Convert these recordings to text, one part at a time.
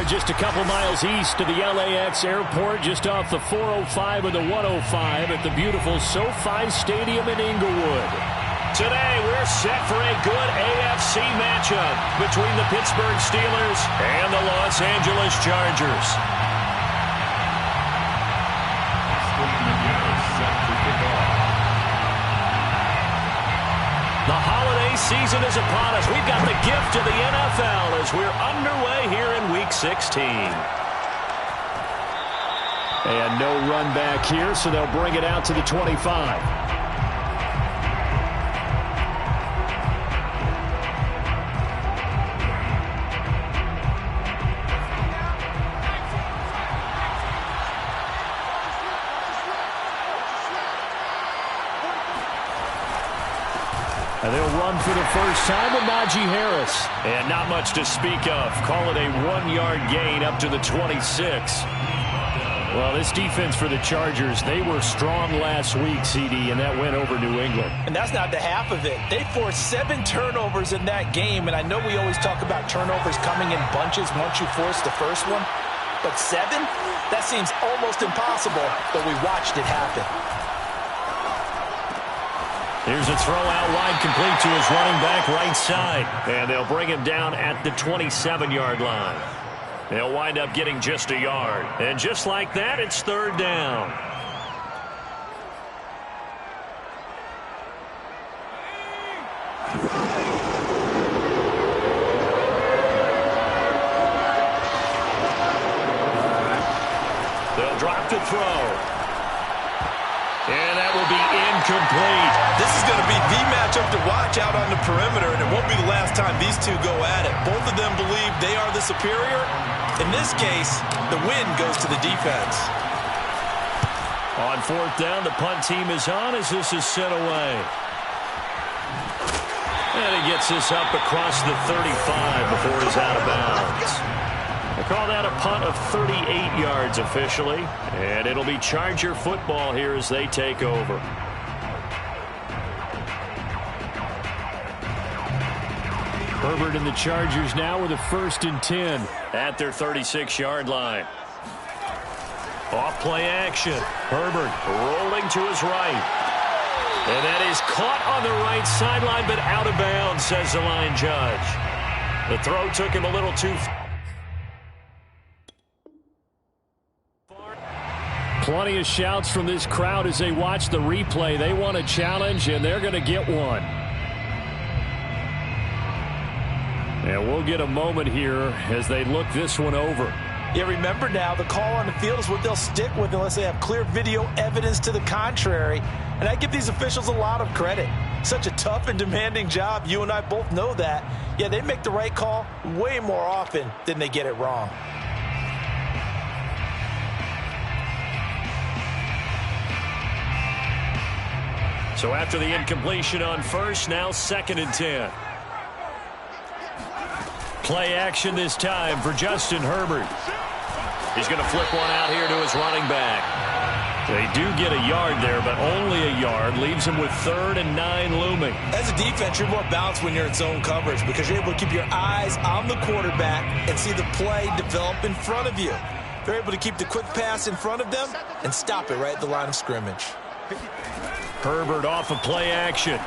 are just a couple miles east of the LAX airport, just off the 405 and the 105 at the beautiful SoFi Stadium in Inglewood. Today, we're set for a good AFC matchup between the Pittsburgh Steelers and the Los Angeles Chargers. The holiday season is upon us. We've got the gift of the NFL as we're underway here in Week 16. And no run back here, so they'll bring it out to the 25. And they'll run for the first time with Najee Harris. And not much to speak of. Call it a 1-yard gain up to the 26. Well, this defense for the Chargers, they were strong last week, CD, and that went over New England. And that's not the half of it. They forced 7 turnovers in that game, and I know we always talk about turnovers coming in bunches once you force the first one. But 7? That seems almost impossible, but we watched it happen. Here's a throw out wide, complete to his running back right side. And they'll bring him down at the 27-yard line. They'll wind up getting just a yard. And just like that, it's third down. They'll drop to throw. And that will be incomplete. This is going to be the matchup to watch out on the perimeter, and it won't be the last time these two go at it. Both of them believe they are the superior. In this case, the win goes to the defense. On fourth down, the punt team is on as this is sent away. And he gets this up across the 35 before he's out of bounds. They call that a punt of 38 yards officially. And it'll be Charger football here as they take over. Herbert and the Chargers now with a 1st and 10 at their 36-yard line. Off play action. Herbert rolling to his right. And that is caught on the right sideline, but out of bounds, says the line judge. The throw took him a little too far. Plenty of shouts from this crowd as they watch the replay. They want a challenge, and they're going to get one. And we'll get a moment here as they look this one over. Yeah, remember now, the call on the field is what they'll stick with unless they have clear video evidence to the contrary. And I give these officials a lot of credit. Such a tough and demanding job. You and I both know that. Yeah, they make the right call way more often than they get it wrong. So after the incompletion on first, now 2nd and 10. Play action this time for Justin Herbert. He's going to flip one out here to his running back. They do get a yard there, but only a yard. Leaves him with 3rd and 9 looming. As a defense, you're more balanced when you're in zone coverage because you're able to keep your eyes on the quarterback and see the play develop in front of you. They're able to keep the quick pass in front of them and stop it right at the line of scrimmage. Herbert off of play action.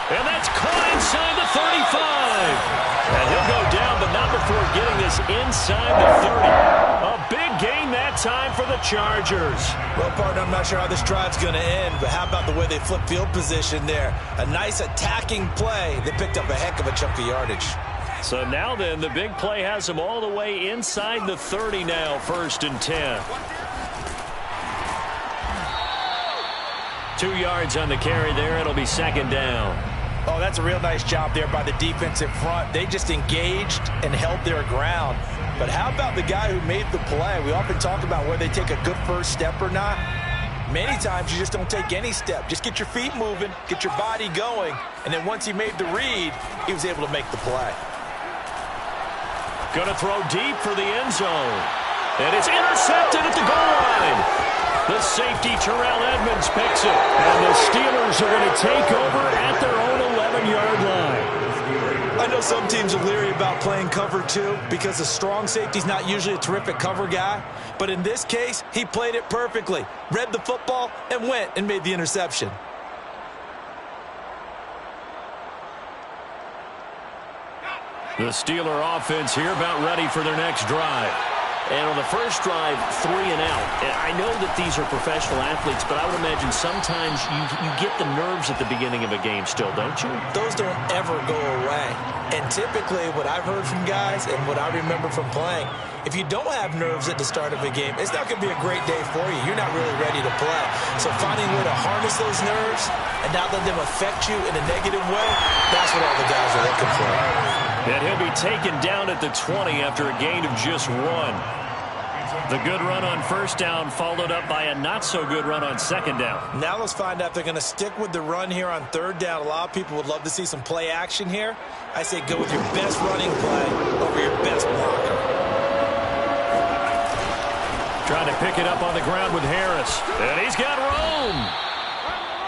And that's caught inside the 35. And he'll go down, but not before getting this inside the 30. A big gain that time for the Chargers. Well, partner, I'm not sure how this drive's going to end, but how about the way they flip field position there? A nice attacking play. They picked up a heck of a chunk of yardage. So now then, the big play has them all the way inside the 30 now, 1st and 10. 2 yards on the carry there. It'll be 2nd down. Oh, that's a real nice job there by the defense in front. They just engaged and held their ground. But how about the guy who made the play? We often talk about whether they take a good first step or not. Many times you just don't take any step. Just get your feet moving, get your body going, and then once he made the read, he was able to make the play. Going to throw deep for the end zone. And it's intercepted at the goal line. The safety, Terrell Edmonds, picks it. And the Steelers are going to take over at their own 11-yard line. I know know some teams are leery about playing cover 2 because a strong safety's not usually a terrific cover guy. But in this case, he played it perfectly. Read the football and went and made the interception. The Steeler offense here about ready for their next drive. And on the first drive, 3 and out. And I know that these are professional athletes, but I would imagine sometimes you get the nerves at the beginning of a game still, don't you? Those don't ever go away. And typically what I've heard from guys and what I remember from playing, if you don't have nerves at the start of a game, it's not going to be a great day for you. You're not really ready to play. So finding a way to harness those nerves and not let them affect you in a negative way, that's what all the guys are looking for. And he'll be taken down at the 20 after a gain of just 1. The good run on first down followed up by a not-so-good run on second down. Now let's find out if they're going to stick with the run here on third down. A lot of people would love to see some play action here. I say go with your best running play over your best blocker. Trying to pick it up on the ground with Harris. And he's got room.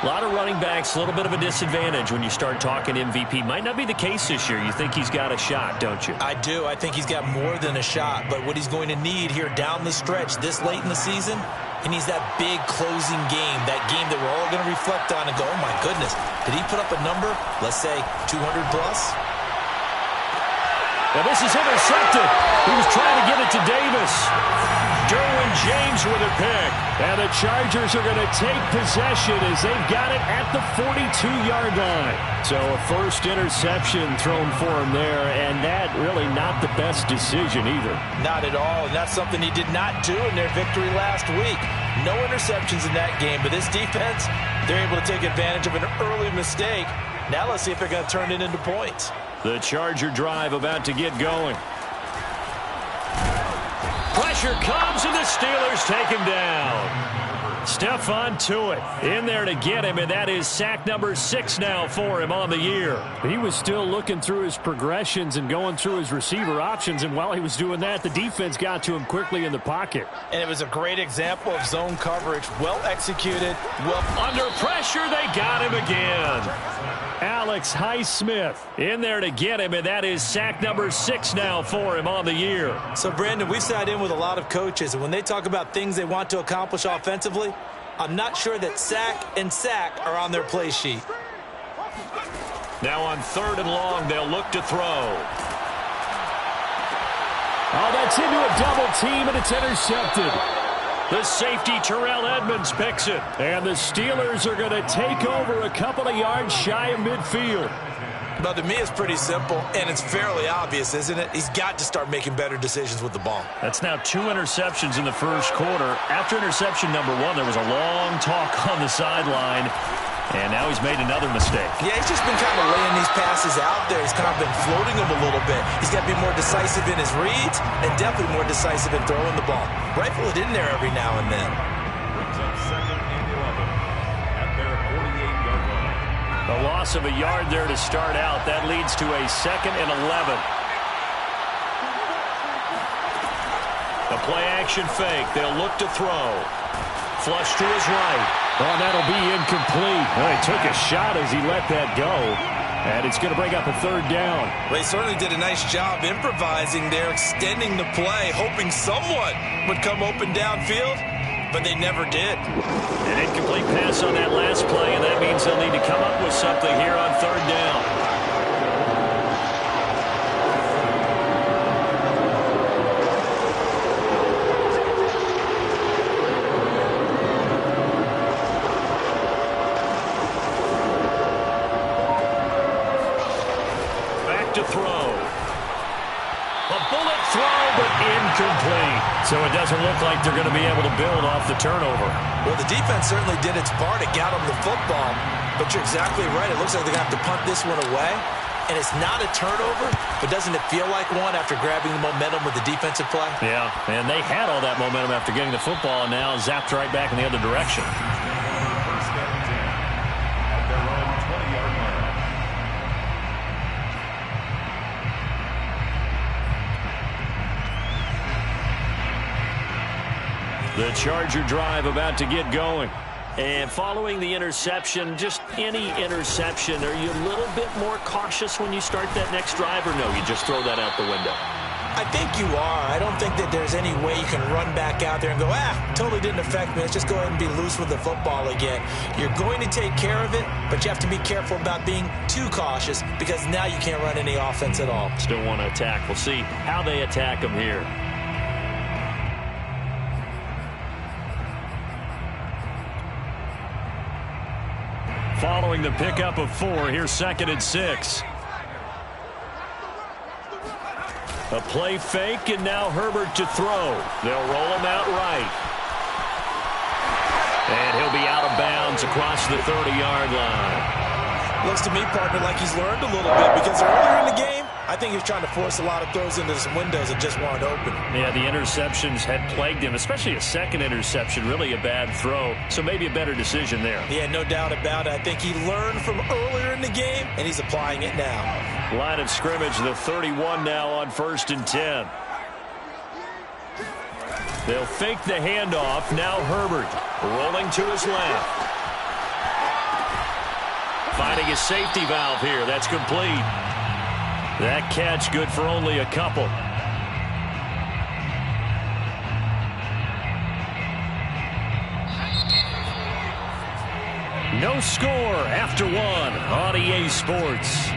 A lot of running backs, a little bit of a disadvantage when you start talking MVP. Might not be the case this year. You think he's got a shot, don't you? I do. I think he's got more than a shot. But what he's going to need here down the stretch this late in the season, he needs that big closing game, that game that we're all going to reflect on and go, oh, my goodness, did he put up a number, let's say 200 plus? Well, this is intercepted. He was trying to get it to Davis. Derwin James with a pick. And the Chargers are going to take possession as they've got it at the 42-yard line. So a first interception thrown for him there, and that really not the best decision either. Not at all, and that's something he did not do in their victory last week. No interceptions in that game, but this defense, they're able to take advantage of an early mistake. Now let's see if they're going to turn it into points. The Charger drive about to get going. Pressure comes, and the Steelers take him down. Stephon Tuitt in there to get him, and that is sack number 6 now for him on the year. He was still looking through his progressions and going through his receiver options, and while he was doing that, the defense got to him quickly in the pocket. And it was a great example of zone coverage, well executed. Well, under pressure, they got him again. Alex Highsmith in there to get him, and that is sack number 6 now for him on the year. So, Brandon, we've sat in with a lot of coaches, and when they talk about things they want to accomplish offensively, I'm not sure that sack and sack are on their play sheet. Now on 3rd and long, they'll look to throw. Oh, that's into a double team, and it's intercepted. The safety, Terrell Edmunds, picks it. And the Steelers are going to take over a couple of yards shy of midfield. But to me, it's pretty simple, and it's fairly obvious, isn't it? He's got to start making better decisions with the ball. That's now 2 interceptions in the first quarter. After interception number 1, there was a long talk on the sideline. And now he's made another mistake. Yeah, he's just been kind of laying these passes out there. He's kind of been floating them a little bit. He's got to be more decisive in his reads and definitely more decisive in throwing the ball. Rifle it in there every now and then. Brings up 2nd and 11 at their 48-yard line. A loss of a yard there to start out. That leads to a 2nd and 11. A play action fake. They'll look to throw. Flush to his right. Oh, and that'll be incomplete. Well, he took a shot as he let that go. And it's going to bring up a 3rd down. Well, he certainly did a nice job improvising there, extending the play, hoping someone would come open downfield, but they never did. An incomplete pass on that last play, and that means they'll need to come up with something here on 3rd down. To throw. A bullet throw, but incomplete. So it doesn't look like they're going to be able to build off the turnover. Well, the defense certainly did its part. It got them the football. But you're exactly right. It looks like they're going to have to punt this one away. And it's not a turnover, but doesn't it feel like one after grabbing the momentum with the defensive play? Yeah, and they had all that momentum after getting the football and now zapped right back in the other direction. First and 10 at their own 20-yard line. The Charger drive about to get going. And following the interception, just any interception, are you a little bit more cautious when you start that next drive, or no, you just throw that out the window? I think you are. I don't think that there's any way you can run back out there and go, totally didn't affect me. Let's just go ahead and be loose with the football again. You're going to take care of it, but you have to be careful about being too cautious because now you can't run any offense at all. Still want to attack. We'll see how they attack them here. Following the pickup of 4, here's 2nd and 6. A play fake, and now Herbert to throw. They'll roll him out right. And he'll be out of bounds across the 30-yard line. Looks to me, partner, like he's learned a little bit because earlier in the game, I think he was trying to force a lot of throws into some windows that just weren't open. Yeah, the interceptions had plagued him, especially a second interception, really a bad throw. So maybe a better decision there. Yeah, no doubt about it. I think he learned from earlier in the game, and he's applying it now. Line of scrimmage, the 31 now on 1st and 10. They'll fake the handoff. Now Herbert rolling to his left. Finding his safety valve here. That's complete. That catch good for only a couple. No score after 1 on EA Sports.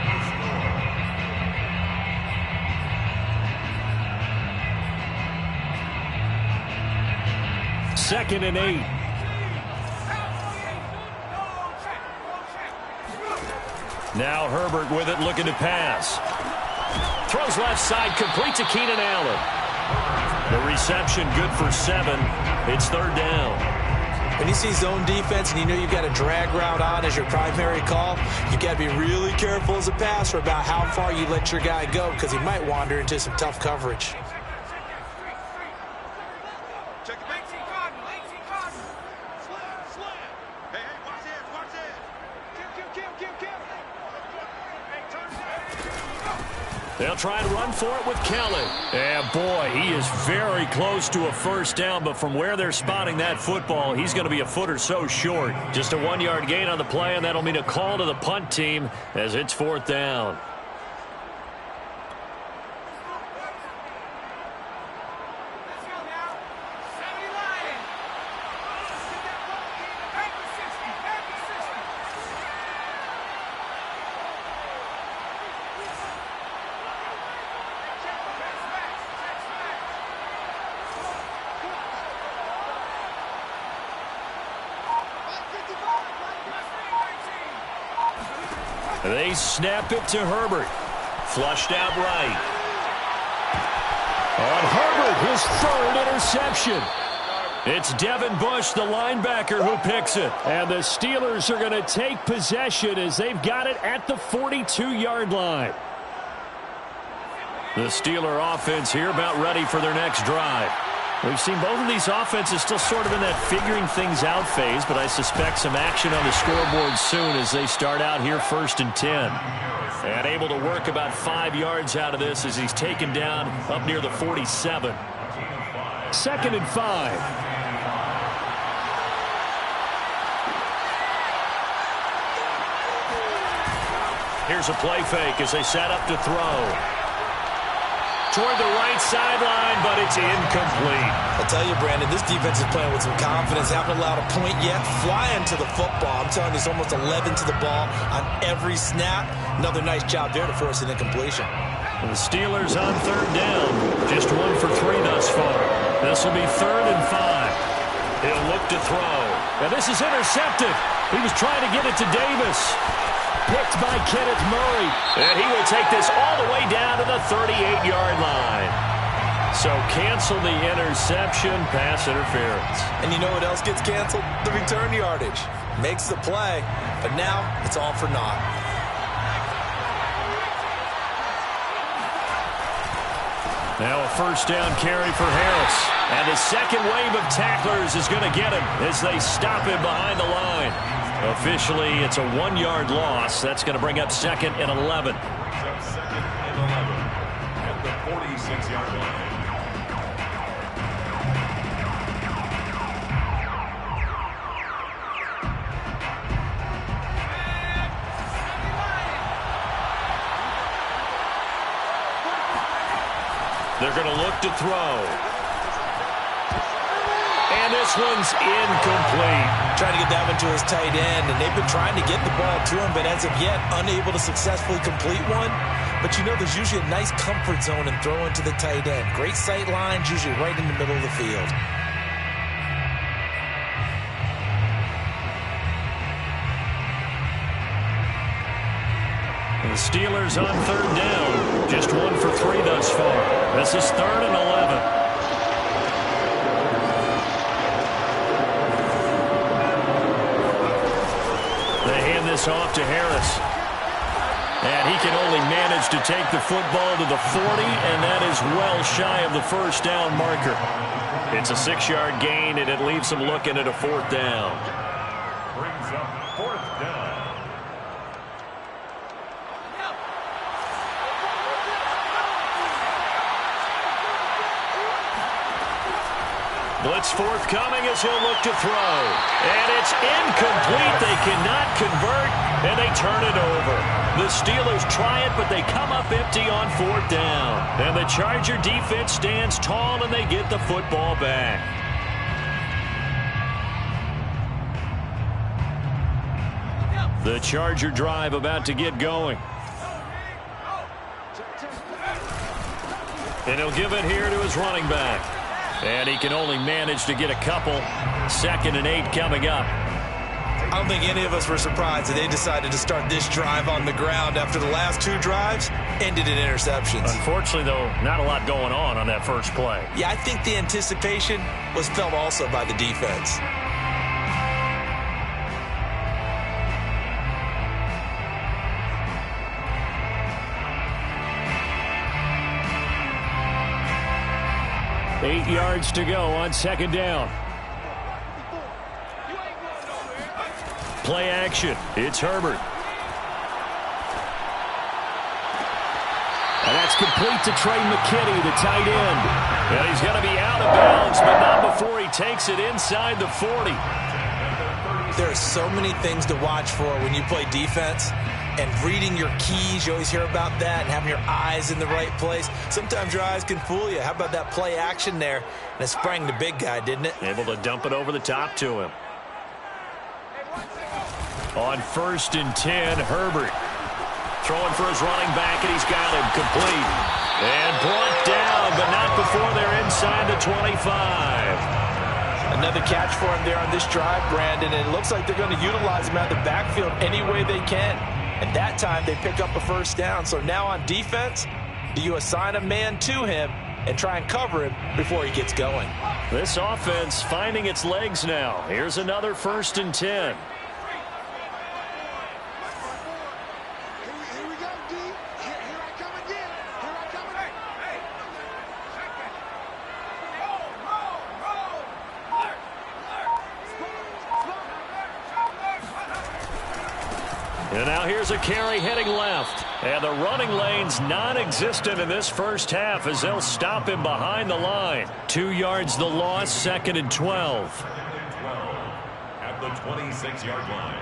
Second and 8. Now Herbert with it, looking to pass. Throws left side, complete to Keenan Allen. The reception good for 7. It's 3rd down. When you see zone defense and you know you've got a drag route on as your primary call, you've got to be really careful as a passer about how far you let your guy go because he might wander into some tough coverage. They'll try and run for it with Kelly. And boy, he is very close to a first down, but from where they're spotting that football, he's going to be a foot or so short. Just a 1-yard gain on the play, and that'll mean a call to the punt team as it's 4th down. They snap it to Herbert. Flushed out right. On Herbert, his 3rd interception. It's Devin Bush, the linebacker, who picks it. And the Steelers are going to take possession as they've got it at the 42-yard line. The Steeler offense here about ready for their next drive. We've seen both of these offenses still sort of in that figuring things out phase, but I suspect some action on the scoreboard soon as they start out here 1st and 10. And able to work about 5 yards out of this as he's taken down up near the 47. 2nd and 5. Here's a play fake as they set up to throw. Toward the right sideline, but it's incomplete. I'll tell you, Brandon, this defense is playing with some confidence. Haven't allowed a point yet. Flying to the football. I'm telling you, it's almost 11 to the ball on every snap. Another nice job there to force an incompletion. And the Steelers on 3rd down. Just 1 for 3 thus far. This will be 3rd and 5. He'll look to throw. Now this is intercepted. He was trying to get it to Davis. Picked by Kenneth Murray. And he will take this all the way down to the 38-yard line. So cancel the interception, pass interference. And you know what else gets canceled? The return yardage. Makes the play, but now it's all for naught. Now a 1st down carry for Harris. And the second wave of tacklers is going to get him as they stop him behind the line. Officially, it's a 1-yard loss. That's going to bring up 2nd and 11. 2nd and 11 at the 46-yard line. They're going to look to throw. And this one's incomplete. Trying to get that one to his tight end, and they've been trying to get the ball to him, but as of yet, unable to successfully complete one. But you know, there's usually a nice comfort zone in throwing to the tight end. Great sight lines, usually right in the middle of the field. The Steelers on third down. Just 1 for 3 thus far. This is 3rd and 11. They hand this off to Harris. And he can only manage to take the football to the 40, and that is well shy of the first down marker. It's a 6-yard gain, and it leaves them looking at a 4th down. Brings up 4th down. Blitz forthcoming as he'll look to throw. And it's incomplete. They cannot convert, and they turn it over. The Steelers try it, but they come up empty on 4th down. And the Charger defense stands tall, and they get the football back. The Charger drive about to get going. And he'll give it here to his running back. And he can only manage to get a couple. 2nd and 8 coming up. I don't think any of us were surprised that they decided to start this drive on the ground after the last 2 drives ended in interceptions. Unfortunately, though, not a lot going on that first play. Yeah, I think the anticipation was felt also by the defense. Eight yards to go on 2nd down. Play action. It's Herbert. And that's complete to Trey McKinney, the tight end. And he's going to be out of bounds, but not before he takes it inside the 40. There are so many things to watch for when you play defense. And reading your keys, you always hear about that, and having your eyes in the right place. Sometimes your eyes can fool you. How about that play action there? And it sprang the big guy, didn't it? Able to dump it over the top to him. On 1st and 10, Herbert. Throwing for his running back, and he's got him complete. And brought down, but not before they're inside the 25. Another catch for him there on this drive, Brandon, and it looks like they're going to utilize him out of the backfield any way they can. And that time they pick up a 1st down. So now on defense, do you assign a man to him and try and cover him before he gets going? This offense finding its legs now. Here's another 1st and 10. Here we go, D. Here I come again. Here I come again. And now here's a carry heading left. And the running lane's non-existent in this first half as they'll stop him behind the line. 2 yards the loss, 2nd and 12. At the 26-yard line.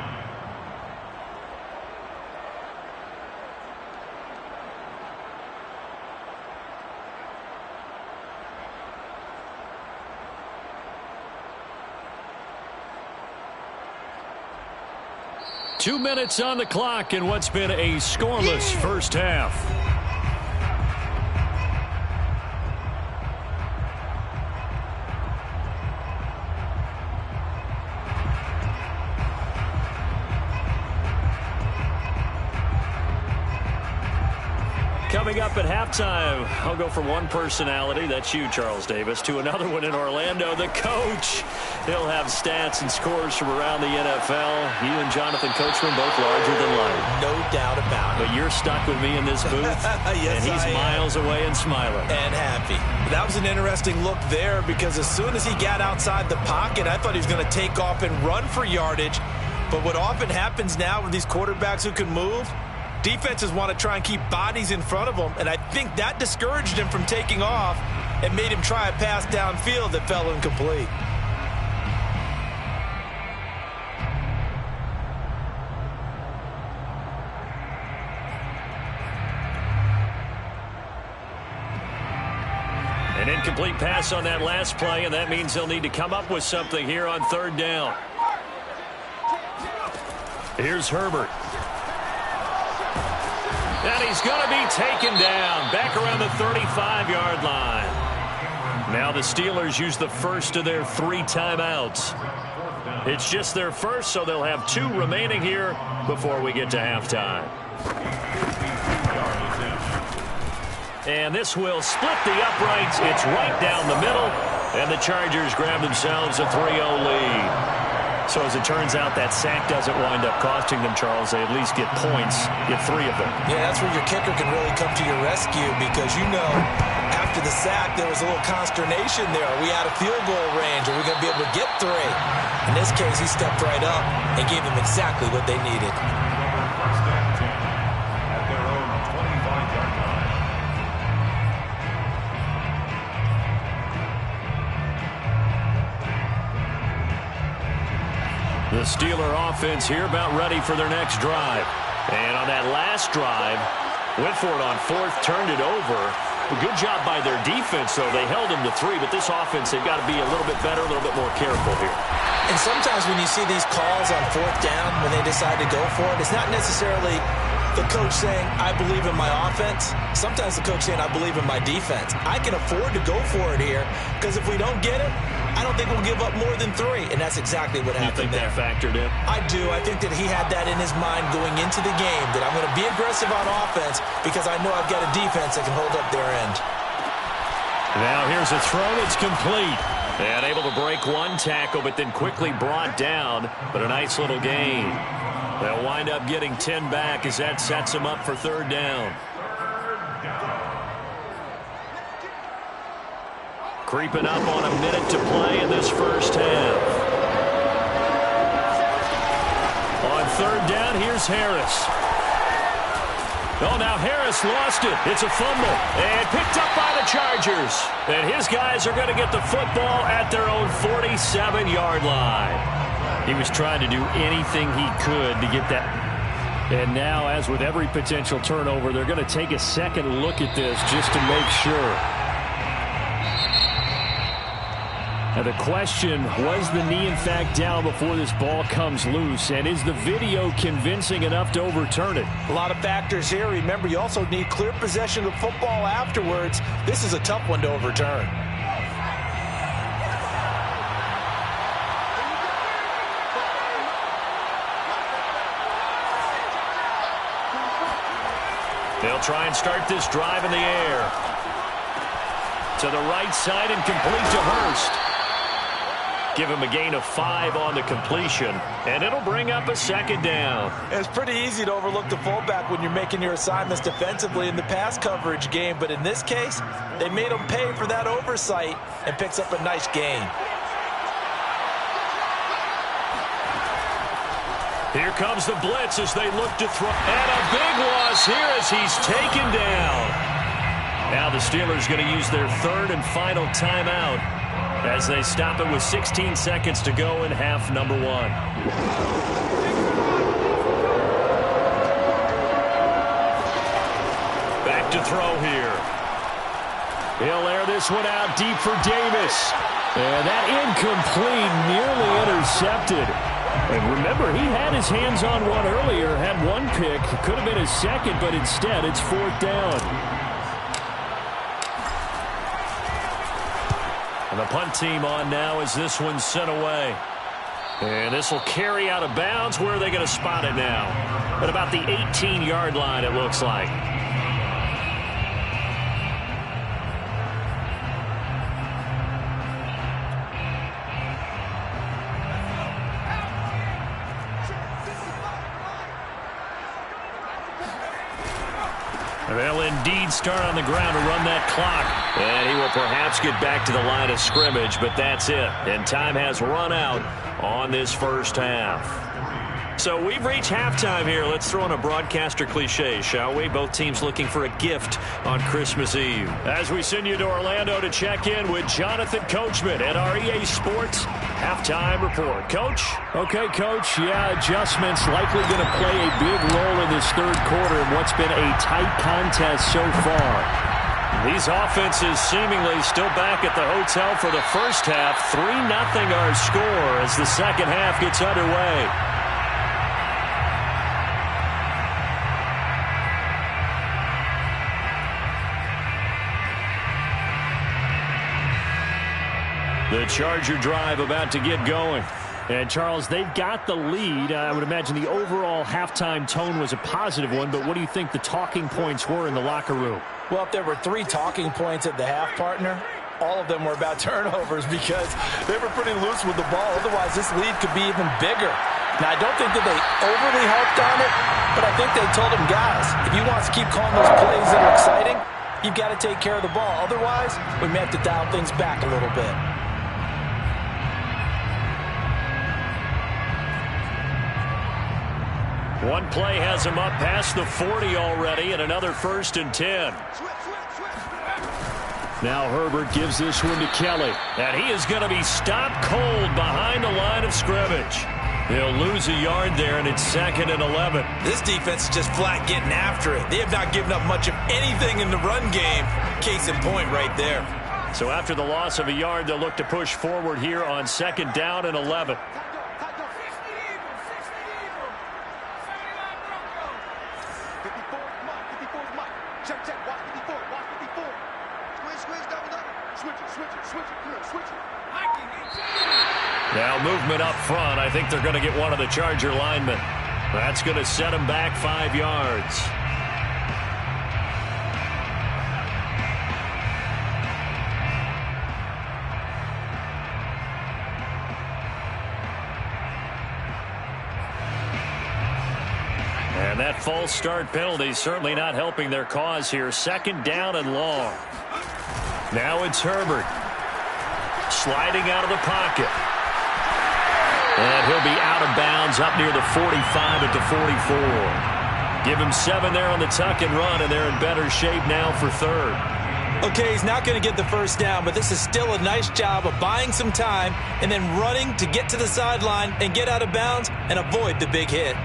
Two minutes on the clock in what's been a scoreless first half. Coming up at halftime, I'll go from one personality, that's you, Charles Davis, to another one in Orlando, the coach. He'll have stats and scores from around the NFL. You and Jonathan Coachman both larger than life. No doubt about it. But you're stuck with me in this booth, Yes, and he's miles away and smiling. And happy. That was an interesting look there because as soon as he got outside the pocket, I thought he was going to take off and run for yardage. But what often happens now with these quarterbacks who can move, defenses want to try and keep bodies in front of them, and I think that discouraged him from taking off and made him try a pass downfield that fell incomplete. Incomplete pass on that last play, and that means they'll need to come up with something here on third down. Here's Herbert. And he's going to be taken down back around the 35-yard line. Now the Steelers use the first of their 3 timeouts. It's just their first, so they'll have 2 remaining here before we get to halftime. And this will split the uprights. It's right down the middle, and the Chargers grab themselves a 3-0 lead. So as it turns out, that sack doesn't wind up costing them, Charles. They at least get points, get 3 of them. Yeah, that's where your kicker can really come to your rescue because, you know, after the sack, there was a little consternation there. Are we out of field goal range? Are we going to be able to get 3? In this case, he stepped right up and gave them exactly what they needed. First and 10 at their own 25-yard line. The Steeler offense here about ready for their next drive. And on that last drive, went for it on 4th, turned it over. A good job by their defense, though. They held them to 3, but this offense, they've got to be a little bit better, a little bit more careful here. And sometimes when you see these calls on 4th down, when they decide to go for it, it's not necessarily the coach saying, I believe in my offense. Sometimes the coach saying, I believe in my defense. I can afford to go for it here because if we don't get it, I don't think we'll give up more than 3, and that's exactly what happened there. You think that factored in? I do. I think that he had that in his mind going into the game, that I'm going to be aggressive on offense because I know I've got a defense that can hold up their end. Now here's a throw that's complete. And able to break 1 tackle, but then quickly brought down. But a nice little gain. They'll wind up getting 10 back as that sets them up for 3rd down. Creeping up on a minute to play in this first half. On 3rd down, here's Harris. Oh, now Harris lost it. It's a fumble. And picked up by the Chargers. And his guys are going to get the football at their own 47-yard line. He was trying to do anything he could to get that. And now, as with every potential turnover, they're going to take a second look at this just to make sure. Now the question, was the knee in fact down before this ball comes loose? And is the video convincing enough to overturn it? A lot of factors here. Remember, you also need clear possession of the football afterwards. This is a tough one to overturn. They'll try and start this drive in the air. To the right side and complete to Hurst. Give him a gain of 5 on the completion, and it'll bring up a 2nd down. It's pretty easy to overlook the fullback when you're making your assignments defensively in the pass coverage game, but in this case, they made him pay for that oversight and picks up a nice gain. Here comes the blitz as they look to throw. And a big loss here as he's taken down. Now the Steelers going to use their 3rd and final timeout as they stop it with 16 seconds to go in half number 1. Back to throw here. He'll air this one out deep for Davis. And that incomplete, nearly intercepted. And remember, he had his hands on one earlier, had 1 pick. Could have been his 2nd, but instead it's 4th down. And the punt team on now as this one's sent away. And this will carry out of bounds. Where are they going to spot it now? At about the 18-yard line, it looks like. They'll indeed start on the ground to run that clock. And he will perhaps get back to the line of scrimmage, but that's it. And time has run out on this first half. So we've reached halftime here. Let's throw in a broadcaster cliche, shall we? Both teams looking for a gift on Christmas Eve. As we send you to Orlando to check in with Jonathan Coachman at our EA Sports Halftime Report. Coach? Okay, Coach. Yeah, adjustments likely going to play a big role in this 3rd quarter in what's been a tight contest so far. These offenses seemingly still back at the hotel for the first half. 3-0 our score as the second half gets underway. The Charger drive about to get going. And, Charles, they've got the lead. I would imagine the overall halftime tone was a positive one, but what do you think the talking points were in the locker room? Well, if there were 3 talking points at the half, partner, all of them were about turnovers because they were pretty loose with the ball. Otherwise, this lead could be even bigger. Now, I don't think that they overly harped on it, but I think they told them, guys, if you want to keep calling those plays that are exciting, you've got to take care of the ball. Otherwise, we may have to dial things back a little bit. One play has him up past the 40 already, and another 1st and 10. Now Herbert gives this one to Kelly, and he is going to be stopped cold behind the line of scrimmage. He'll lose a yard there, and it's 2nd and 11. This defense is just flat getting after it. They have not given up much of anything in the run game. Case in point right there. So after the loss of a yard, they'll look to push forward here on 2nd down and 11. Now movement up front. I think they're going to get one of the Charger linemen. That's going to set him back 5 yards. And that false start penalty certainly not helping their cause here. 2nd down and long. Now it's Herbert. Sliding out of the pocket. And he'll be out of bounds up near the 45 at the 44. Give him 7 there on the tuck and run, and they're in better shape now for 3rd. Okay, he's not going to get the first down, but this is still a nice job of buying some time and then running to get to the sideline and get out of bounds and avoid the big hit.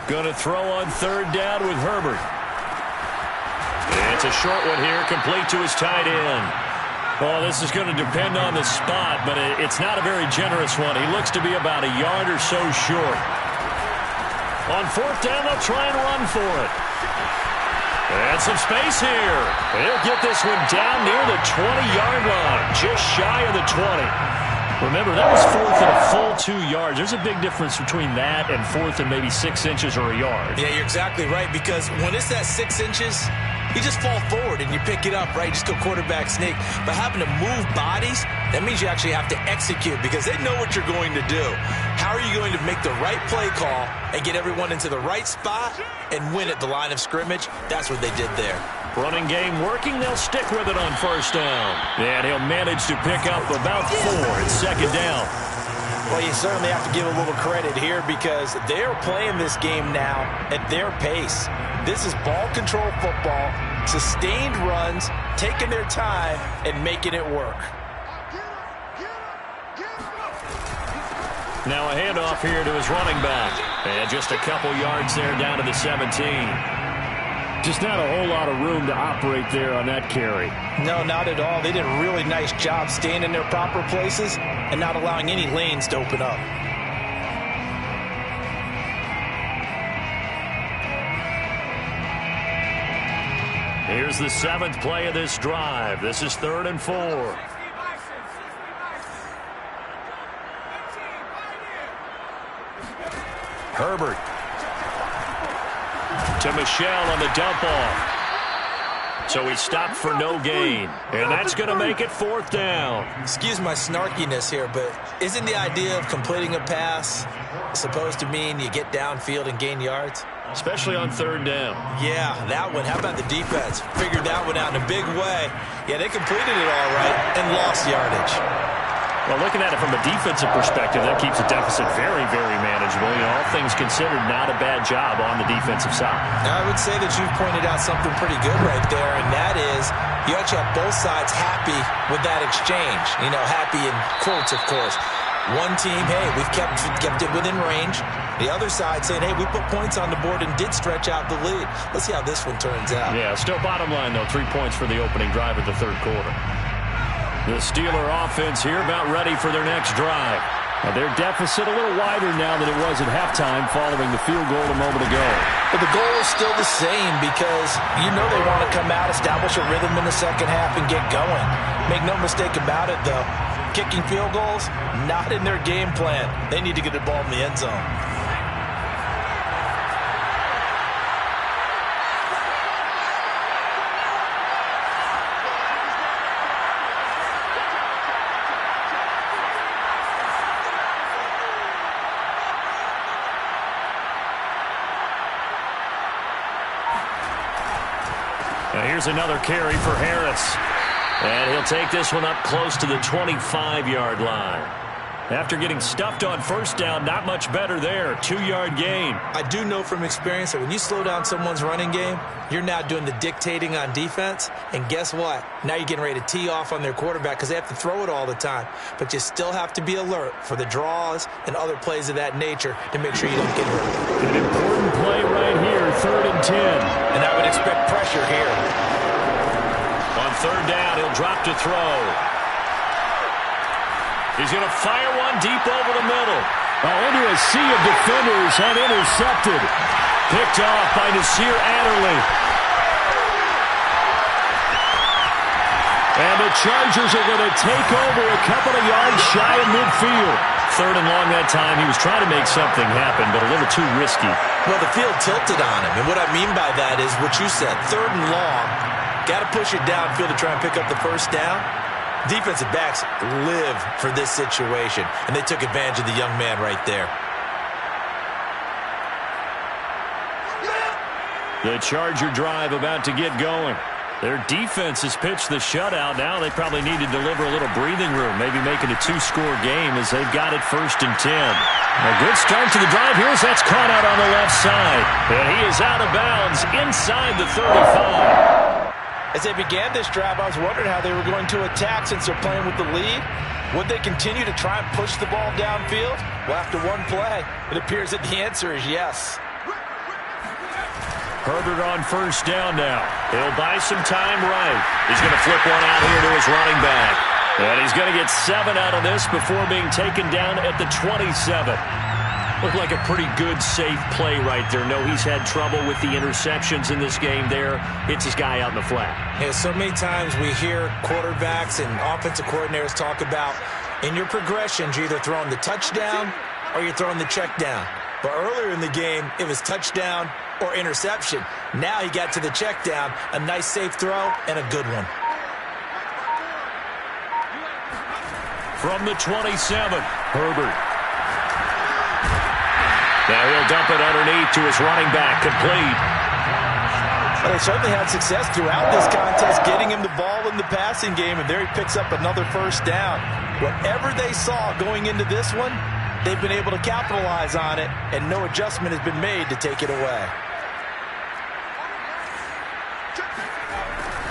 Going to throw on 3rd down with Herbert. It's a short one here, complete to his tight end. Oh, this is going to depend on the spot, but it's not a very generous one. He looks to be about a yard or so short. On 4th down, they'll try and run for it. And some space here. He'll get this one down near the 20-yard line, just shy of the 20. Remember, that was 4th and a full 2 yards. There's a big difference between that and 4th and maybe 6 inches or a yard. Yeah, you're exactly right, because when it's that 6 inches, you just fall forward and you pick it up, right? Just go quarterback sneak. But having to move bodies, that means you actually have to execute because they know what you're going to do. How are you going to make the right play call and get everyone into the right spot and win at the line of scrimmage? That's what they did there. Running game working. They'll stick with it on 1st down. And he'll manage to pick up about 4 at 2nd down. Well, you certainly have to give a little credit here because they're playing this game now at their pace. This is ball control football, sustained runs, taking their time, and making it work. Now a handoff here to his running back. And just a couple yards there down to the 17. Just not a whole lot of room to operate there on that carry. No, not at all. They did a really nice job staying in their proper places and not allowing any lanes to open up. Here's the 7th play of this drive. This is 3rd and 4. Herbert. To Michelle on the dump off. So he stopped for no gain. And that's going to make it 4th down. Excuse my snarkiness here, but isn't the idea of completing a pass supposed to mean you get downfield and gain yards? Especially on 3rd down. Yeah, that one. How about the defense? Figured that one out in a big way. Yeah, they completed it all right and lost yardage. Well, looking at it from a defensive perspective, that keeps the deficit very, very manageable. You know, all things considered, not a bad job on the defensive side. I would say that you've pointed out something pretty good right there, and that is you actually have both sides happy with that exchange. You know, happy in quotes, of course. One team, hey, we've kept it within range. The other side saying, hey, we put points on the board and did stretch out the lead. Let's see how this one turns out. Yeah, still bottom line, though, 3 points for the opening drive of the third quarter. The Steeler offense here about ready for their next drive. Now their deficit a little wider now than it was at halftime following the field goal a moment ago. But the goal is still the same because you know they want to come out, establish a rhythm in the second half, and get going. Make no mistake about it, though. Kicking field goals, not in their game plan. They need to get the ball in the end zone. Now here's another carry for Harris. And he'll take this one up close to the 25-yard line. After getting stuffed on first down, not much better there. 2-yard gain. I do know from experience that when you slow down someone's running game, you're now doing the dictating on defense. And guess what? Now you're getting ready to tee off on their quarterback because they have to throw it all the time. But you still have to be alert for the draws and other plays of that nature to make sure you don't get hurt. An important play right here, 3rd and 10. And I would expect pressure here. On 3rd down, he'll drop to throw. He's going to fire one deep over the middle. Into a sea of defenders and intercepted. Picked off by Nasir Adderley. And the Chargers are going to take over a couple of yards shy of midfield. 3rd and long that time. He was trying to make something happen, but a little too risky. Well, the field tilted on him. And what I mean by that is what you said. 3rd and long. Got to push it downfield to try and pick up the first down. Defensive backs live for this situation, and they took advantage of the young man right there. The Charger drive about to get going. Their defense has pitched the shutout. Now they probably need to deliver a little breathing room, maybe make it a 2-score game as they've got it 1st and 10. A good start to the drive. Here's that's caught out on the left side. And he is out of bounds inside the 35. As they began this drive, I was wondering how they were going to attack since they're playing with the lead. Would they continue to try and push the ball downfield? Well, after one play, it appears that the answer is yes. Herbert on 1st down now. He'll buy some time right. He's going to flip one out here to his running back. And he's going to get 7 out of this before being taken down at the 27. Looked like a pretty good, safe play right there. No, he's had trouble with the interceptions in this game there. Hits his guy out in the flat. Yeah, so many times we hear quarterbacks and offensive coordinators talk about in your progressions, you're either throwing the touchdown or you're throwing the check down. But earlier in the game, it was touchdown or interception. Now he got to the check down, a nice safe throw, and a good one. From the 27, Herbert. Now he'll dump it underneath to his running back, complete. Well, they certainly had success throughout this contest, getting him the ball in the passing game, and there he picks up another 1st down. Whatever they saw going into this one, they've been able to capitalize on it, and no adjustment has been made to take it away.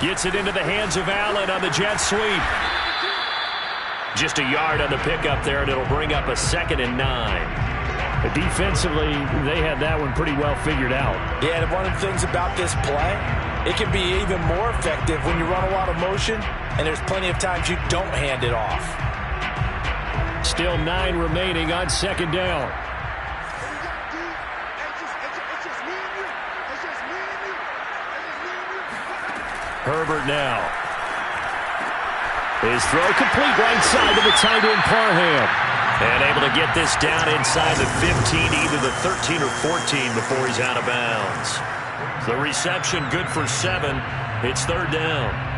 Gets it into the hands of Allen on the jet sweep. Just a yard on the pickup there, and it'll bring up a 2nd and 9. Defensively, they had that one pretty well figured out. Yeah, and one of the things about this play, it can be even more effective when you run a lot of motion, and there's plenty of times you don't hand it off. Still 9 remaining on 2nd down. Herbert now. His throw complete right side to the tight end Parham. And able to get this down inside the 15, either the 13 or 14 before he's out of bounds. The reception good for 7. It's 3rd down.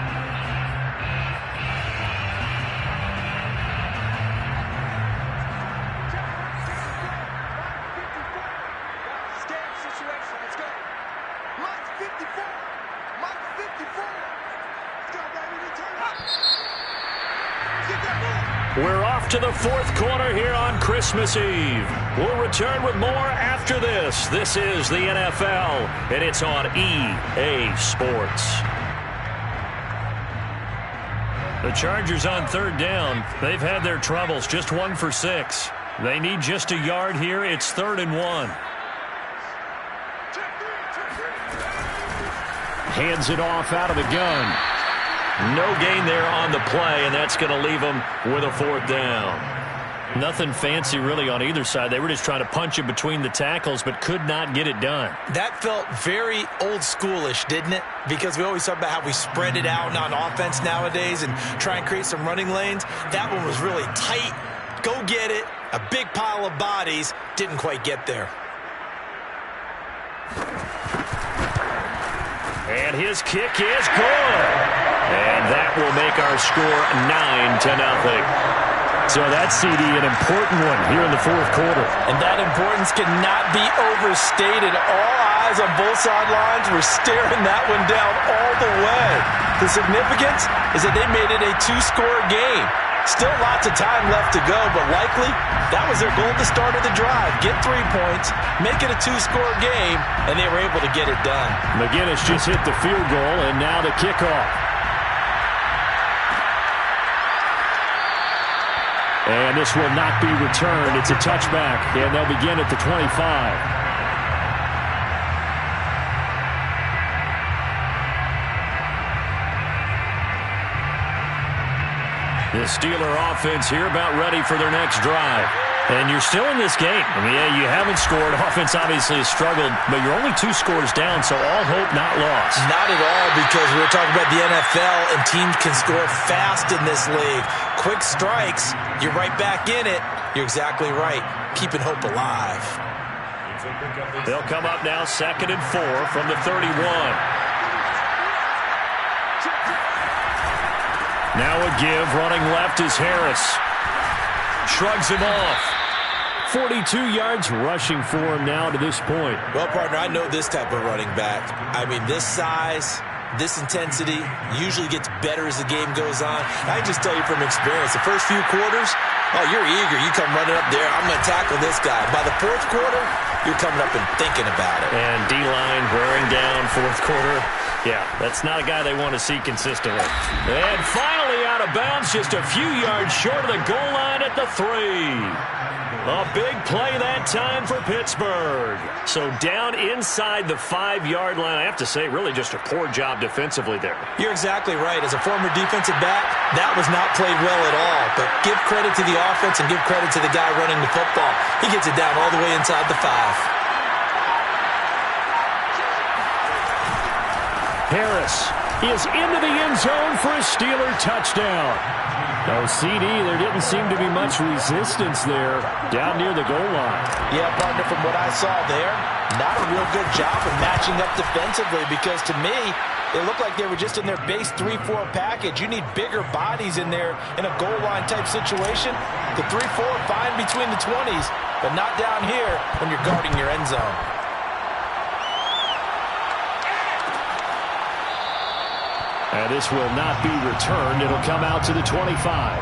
We're off to the fourth quarter here on Christmas Eve. We'll return with more after this. This is the NFL, and it's on EA Sports. The Chargers on third down. They've had their troubles, just 1 for 6. They need just a yard here. It's 3rd and 1. Hands it off out of the gun. No gain there on the play, and that's going to leave them with a 4th down. Nothing fancy really on either side. They were just trying to punch it between the tackles, but could not get it done. That felt very old schoolish, didn't it? Because we always talk about how we spread it out on offense nowadays and try and create some running lanes. That one was really tight. Go get it. A big pile of bodies. Didn't quite get there. And his kick is good. And that will make our score 9-0. So that, CD, an important one here in the fourth quarter. And that importance cannot be overstated. All eyes on both sidelines were staring that one down all the way. The significance is that they made it a 2-score game. Still lots of time left to go, but likely that was their goal at the start of the drive. Get 3 points, make it a 2-score game, and they were able to get it done. McGinnis just hit the field goal, and now the kickoff. And this will not be returned. It's a touchback, and they'll begin at the 25. The Steeler offense here about ready for their next drive. And you're still in this game. I mean, yeah, you haven't scored. Offense obviously has struggled, but you're only 2 scores down, so all hope not lost. Not at all, because we were talking about the NFL, and teams can score fast in this league. Quick strikes, you're right back in it. You're exactly right. Keeping hope alive. They'll come up now 2nd and 4 from the 31. Now a give, running left is Harris. Shrugs him off. 42 yards rushing for him now to this point. Well, partner, I know this type of running back. I mean, this size, this intensity usually gets better as the game goes on. I just tell you from experience, the first few quarters, oh, you're eager. You come running up there, I'm going to tackle this guy. By the 4th quarter, you're coming up and thinking about it. And D-line wearing down 4th quarter. Yeah, that's not a guy they want to see consistently. And finally out of bounds, just a few yards short of the goal line at the 3. A big play that time for Pittsburgh. So down inside the 5-yard line. I have to say, really just a poor job defensively there. You're exactly right. As a former defensive back, that was not played well at all. But give credit to the offense and give credit to the guy running the football. He gets it down all the way inside the 5. Harris is into the end zone for a Steeler touchdown. No, CD, there didn't seem to be much resistance there down near the goal line. Yeah, partner, from what I saw there, not a real good job of matching up defensively, because to me, it looked like they were just in their base 3-4 package. You need bigger bodies in there in a goal line type situation. The 3-4 fine between the 20s, but not down here when you're guarding your end zone. And this will not be returned. It'll come out to the 25.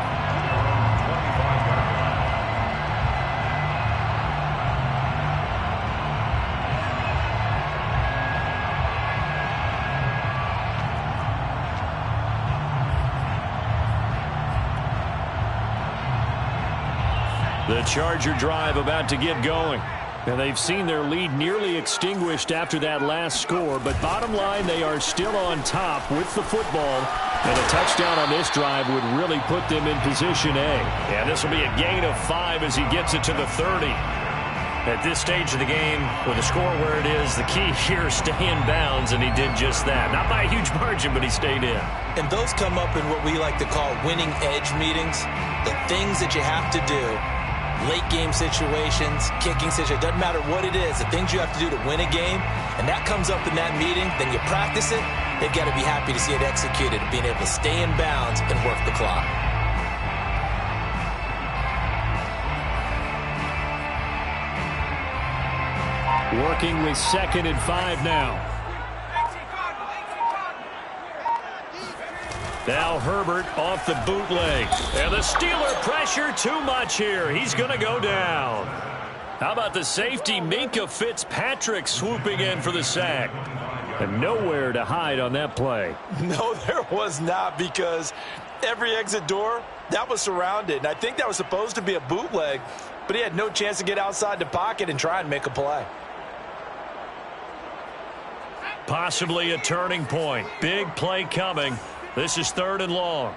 The Charger drive about to get going. And they've seen their lead nearly extinguished after that last score. But bottom line, they are still on top with the football. And a touchdown on this drive would really put them in position A. And this will be a gain of 5 as he gets it to the 30. At this stage of the game, with the score where it is, the key here is stay in bounds, and he did just that. Not by a huge margin, but he stayed in. And those come up in what we like to call winning edge meetings. The things that you have to do. Late game situations, kicking situations, doesn't matter what it is, the things you have to do to win a game, and that comes up in that meeting, then you practice it, they've got to be happy to see it executed and being able to stay in bounds and work the clock. Working with 2nd and 5 now. Now Herbert off the bootleg. And the Steeler pressure too much here. He's going to go down. How about the safety, Minkah Fitzpatrick, swooping in for the sack. And nowhere to hide on that play. No, there was not, because every exit door, that was surrounded. And I think that was supposed to be a bootleg, but he had no chance to get outside the pocket and try and make a play. Possibly a turning point. Big play coming. This is 3rd and long.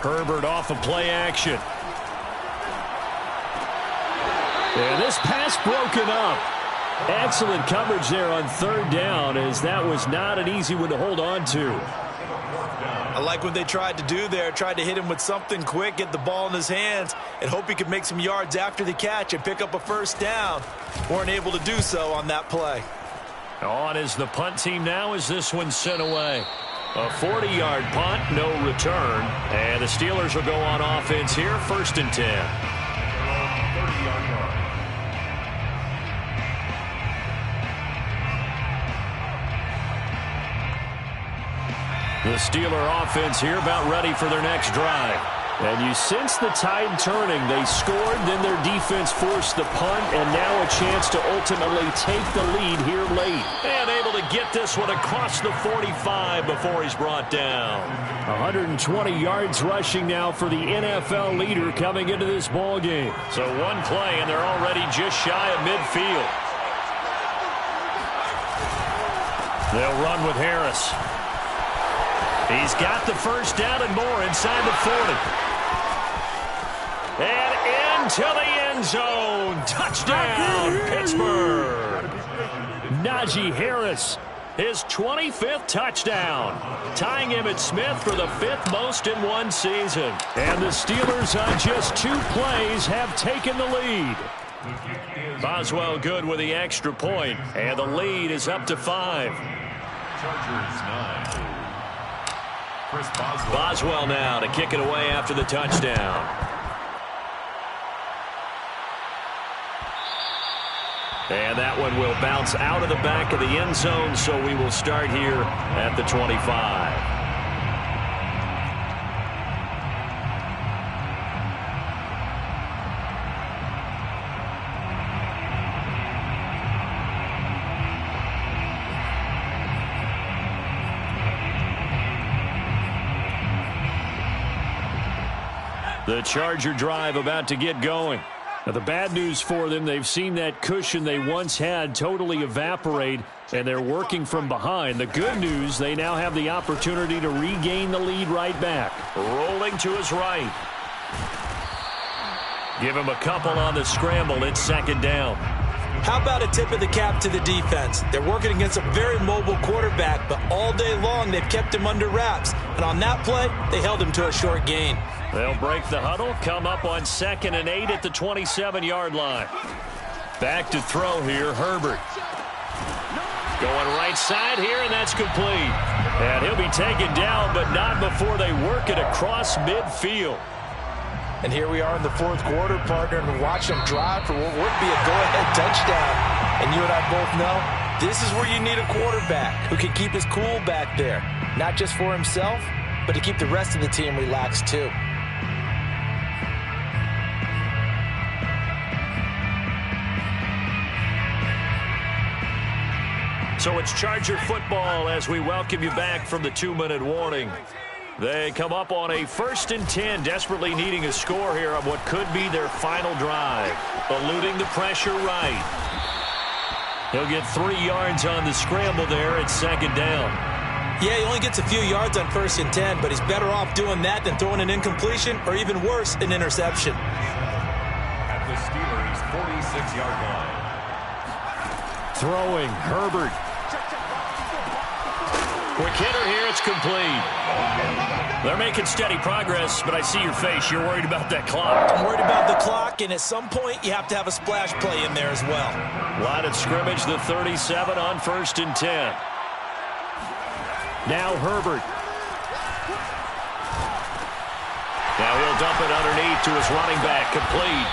Herbert off of play action. And this pass broken up. Excellent coverage there on 3rd down, as that was not an easy one to hold on to. I like what they tried to do there. Tried to hit him with something quick, get the ball in his hands, and hope he could make some yards after the catch and pick up a 1st down. Weren't able to do so on that play. On is the punt team now as this one's sent away. A 40-yard punt, no return. And the Steelers will go on offense here, 1st and 10. 30-yard line. The Steeler offense here about ready for their next drive. And you sense the tide turning. They scored, then their defense forced the punt, and now a chance to ultimately take the lead here late. And able to get this one across the 45 before he's brought down. 120 yards rushing now for the NFL leader coming into this ball game. So one play, and they're already just shy of midfield. They'll run with Harris. He's got the 1st down and more inside the 40. And into the end zone. Touchdown, Pittsburgh. Najee Harris, his 25th touchdown, tying Emmitt Smith for the 5th most in one season. And the Steelers on just 2 plays have taken the lead. Boswell good with the extra point, and the lead is up to 5. Chargers 9. Chris Boswell. Boswell now to kick it away after the touchdown. And that one will bounce out of the back of the end zone, so we will start here at the 25. The Charger drive about to get going. Now, the bad news for them, they've seen that cushion they once had totally evaporate, and they're working from behind. The good news, they now have the opportunity to regain the lead right back. Rolling to his right. Give him a couple on the scramble. It's 2nd down. How about a tip of the cap to the defense? They're working against a very mobile quarterback, but all day long they've kept him under wraps. And on that play, they held him to a short gain. They'll break the huddle, come up on 2nd and 8 at the 27-yard line. Back to throw here, Herbert. Going right side here, and that's complete. And he'll be taken down, but not before they work it across midfield. And here we are in the 4th quarter, partner, and watch them drive for what would be a go-ahead touchdown. And you and I both know this is where you need a quarterback who can keep his cool back there. Not just for himself, but to keep the rest of the team relaxed too. So it's Charger football as we welcome you back from the 2-minute warning. They come up on a 1st and 10, desperately needing a score here on what could be their final drive. Eluding the pressure right. He'll get 3 yards on the scramble there at 2nd down. Yeah, he only gets a few yards on 1st and 10, but he's better off doing that than throwing an incompletion or even worse, an interception. At the Steelers' 46-yard line. Throwing, Herbert. Quick hitter here, it's complete. They're making steady progress, but I see your face. You're worried about that clock. I'm worried about the clock, and at some point, you have to have a splash play in there as well. Line of scrimmage, the 37 on 1st and 10. Now Herbert. Now he'll dump it underneath to his running back, complete.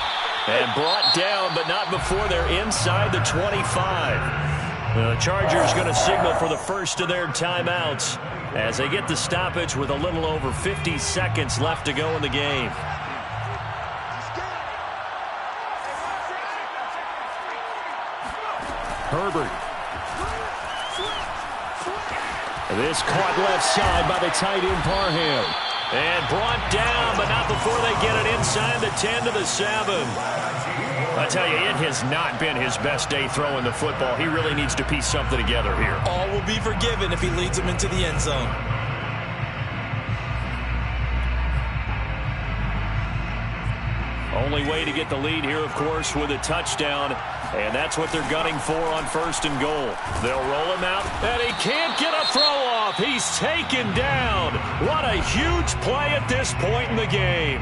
And brought down, but not before they're inside the 25. The Chargers going to signal for the first of their timeouts as they get the stoppage with a little over 50 seconds left to go in the game. Herbert. This caught left side by the tight end Parham. And brought down, but not before they get it inside the 10 to the 7. I tell you, it has not been his best day throwing the football. He really needs to piece something together here. All will be forgiven if he leads them into the end zone. Only way to get the lead here, of course, with a touchdown. And that's what they're gunning for on 1st and goal. They'll roll him out, and he can't get a throw off. He's taken down. What a huge play at this point in the game.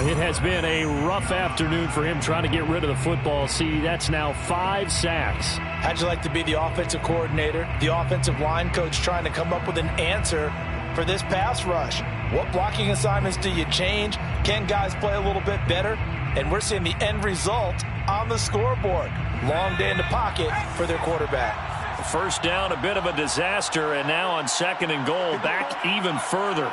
It has been a rough afternoon for him trying to get rid of the football. See, that's now 5 sacks. How'd you like to be the offensive coordinator, the offensive line coach trying to come up with an answer for this pass rush? What blocking assignments do you change? Can guys play a little bit better? And we're seeing the end result on the scoreboard. Long day in the pocket for their quarterback. First down, a bit of a disaster, and now on 2nd and goal, back even further.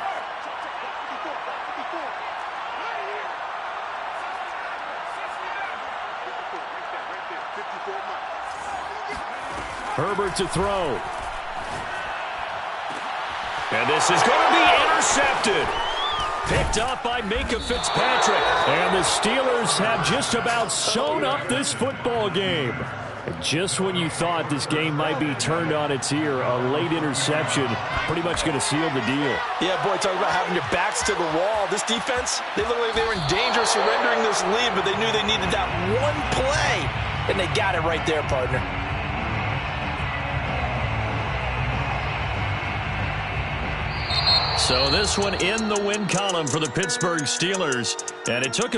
Herbert to throw. And this is going to be intercepted. Picked up by Minkah Fitzpatrick. And the Steelers have just about sewn up this football game. Just when you thought this game might be turned on its ear, a late interception pretty much going to seal the deal. Yeah, boy, talk about having your backs to the wall. This defense, they look like they were in danger of surrendering this lead, but they knew they needed that one play, and they got it right there, partner. So this one in the win column for the Pittsburgh Steelers, and it took a